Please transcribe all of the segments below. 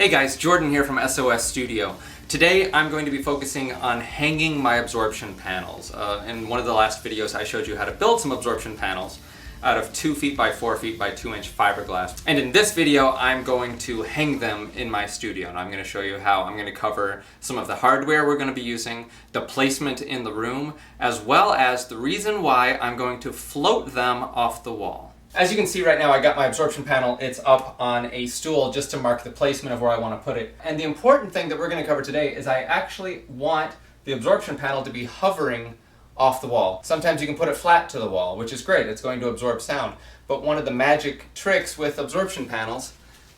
Hey guys, Jordan here from SOSstudio. Today I'm going to be focusing on hanging my absorption panels. In one of the last videos I showed you how to build some absorption panels out of 2 feet by 4 feet by 2 inch fiberglass. And in this video I'm going to hang them in my studio, and I'm going to show you how. I'm going to cover some of the hardware we're going to be using, the placement in the room, as well as the reason why I'm going to float them off the wall. As you can see right now, I got my absorption panel. It's up on a stool just to mark the placement of where I want to put it. And the important thing that we're going to cover today is I actually want the absorption panel to be hovering off the wall. Sometimes you can put it flat to the wall, which is great. It's going to absorb sound. But one of the magic tricks with absorption panels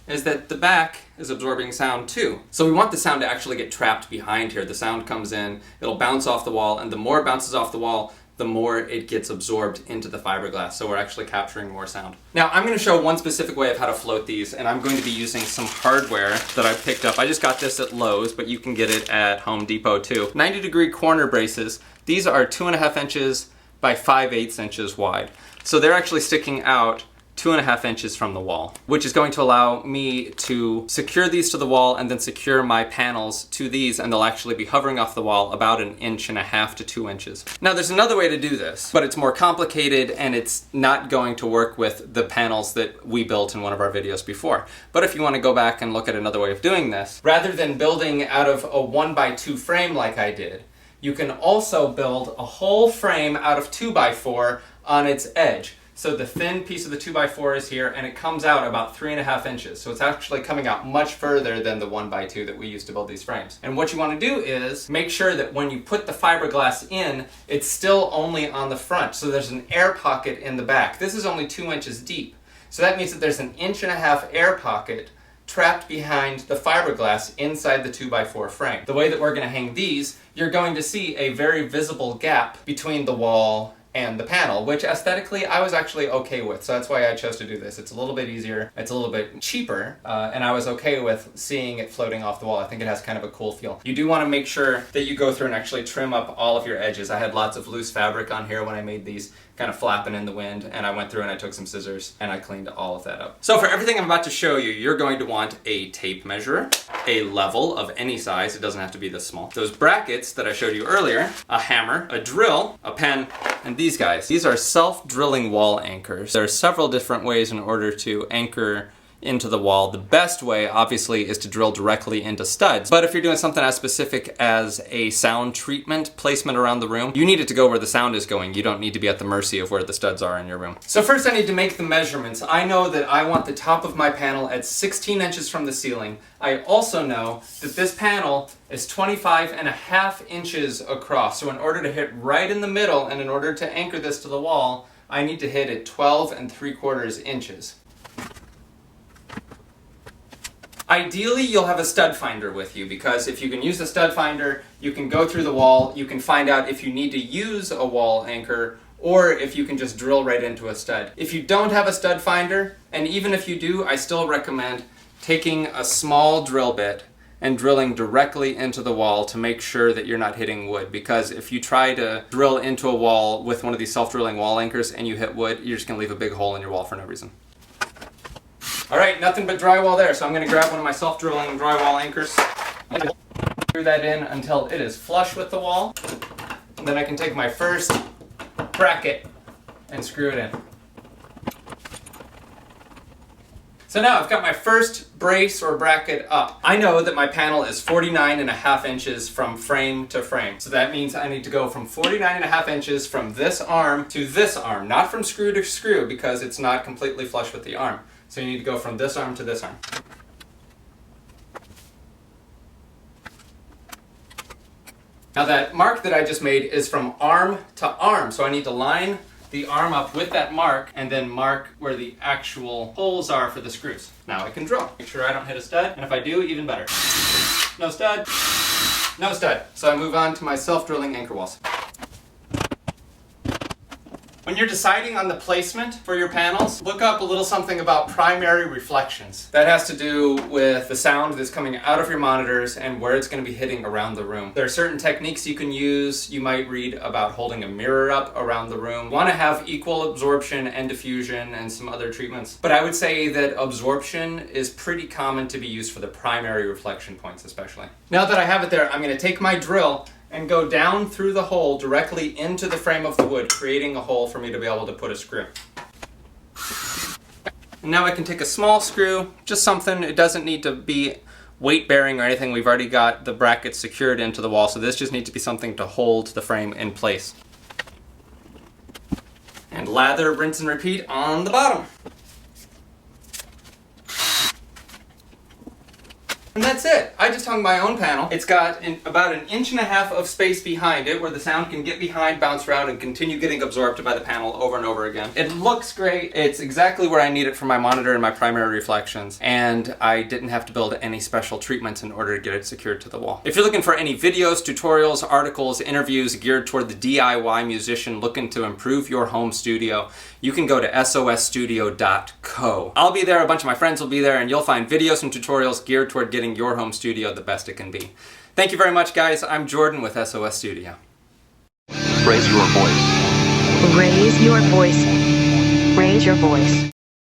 is that the back is absorbing sound too. So we want the sound to actually get trapped behind here. The sound comes in, it'll bounce off the wall, and the more it bounces off the wall, the more it gets absorbed into the fiberglass, so we're actually capturing more sound. Now I'm going to show one specific way of how to float these, and I'm going to be using some hardware that I picked up. I just got this at Lowe's, but you can get it at Home Depot too. 90-degree corner braces. These are 2.5 inches by 5/8 inches wide. So they're actually sticking out 2.5 inches from the wall, which is going to allow me to secure these to the wall and then secure my panels to these, and they'll actually be hovering off the wall about 1.5 inches to 2 inches. Now there's another way to do this, but it's more complicated and it's not going to work with the panels that we built in one of our videos before. But if you want to go back and look at another way of doing this, rather than building out of a 1x2 frame like I did, you can also build a whole frame out of 2x4 on its edge. So the thin piece of the 2x4 is here, and it comes out about 3.5 inches. So it's actually coming out much further than the 1x2 that we used to build these frames. And what you want to do is make sure that when you put the fiberglass in, it's still only on the front. So there's an air pocket in the back. This is only 2 inches deep. So that means that there's 1.5 inch air pocket trapped behind the fiberglass inside the 2x4 frame. The way that we're going to hang these, you're going to see a very visible gap between the wall and the panel, which aesthetically I was actually okay with. So that's why I chose to do this. It's a little bit easier, it's a little bit cheaper, and I was okay with seeing it floating off the wall. I think it has kind of a cool feel. You do want to make sure that you go through and actually trim up all of your edges. I had lots of loose fabric on here when I made these, kind of flapping in the wind, and I went through and I took some scissors and I cleaned all of that up. So for everything I'm about to show you, you're going to want a tape measure, a level of any size, it doesn't have to be this small, those brackets that I showed you earlier, a hammer, a drill, a pen, and these guys. These are self-drilling wall anchors. There are several different ways in order to anchor into the wall. The best way, obviously, is to drill directly into studs. But if you're doing something as specific as a sound treatment placement around the room, you need it to go where the sound is going. You don't need to be at the mercy of where the studs are in your room. So first I need to make the measurements. I know that I want the top of my panel at 16 inches from the ceiling. I also know that this panel is 25.5 inches across. So in order to hit right in the middle and in order to anchor this to the wall, I need to hit at 12.75 inches. Ideally, you'll have a stud finder with you, because if you can use the stud finder, you can go through the wall, you can find out if you need to use a wall anchor, or if you can just drill right into a stud. If you don't have a stud finder, and even if you do, I still recommend taking a small drill bit and drilling directly into the wall to make sure that you're not hitting wood, because if you try to drill into a wall with one of these self-drilling wall anchors and you hit wood, you're just going to leave a big hole in your wall for no reason. Alright, nothing but drywall there, so I'm going to grab one of my self-drilling drywall anchors. Screw that in until it is flush with the wall. And then I can take my first bracket and screw it in. So now I've got my first brace or bracket up. I know that my panel is 49.5 inches from frame to frame. So that means I need to go from 49.5 inches from this arm to this arm, not from screw to screw, because it's not completely flush with the arm. So you need to go from this arm to this arm. Now that mark that I just made is from arm to arm, so I need to line the arm up with that mark and then mark where the actual holes are for the screws. Now I can drill. Make sure I don't hit a stud, and if I do, even better. No stud, no stud. So I move on to my self-drilling anchor walls. When you're deciding on the placement for your panels, look up a little something about primary reflections. That has to do with the sound that's coming out of your monitors and where it's going to be hitting around the room. There are certain techniques you can use. You might read about holding a mirror up around the room. You want to have equal absorption and diffusion and some other treatments. But I would say that absorption is pretty common to be used for the primary reflection points especially. Now that I have it there, I'm going to take my drill and go down through the hole directly into the frame of the wood, creating a hole for me to be able to put a screw. And now I can take a small screw, just something, it doesn't need to be weight bearing or anything. We've already got the brackets secured into the wall, so this just needs to be something to hold the frame in place. And lather, rinse and repeat on the bottom. And that's it. I just hung my own panel. It's got about 1.5 inches of space behind it where the sound can get behind, bounce around, and continue getting absorbed by the panel over and over again. It looks great. It's exactly where I need it for my monitor and my primary reflections. And I didn't have to build any special treatments in order to get it secured to the wall. If you're looking for any videos, tutorials, articles, interviews geared toward the DIY musician looking to improve your home studio, you can go to SOSstudio.co. I'll be there, a bunch of my friends will be there, and you'll find videos and tutorials geared toward getting your home studio the best it can be. Thank you very much, guys. I'm Jordan with SOS Studio. Raise your voice. Raise your voice. Raise your voice.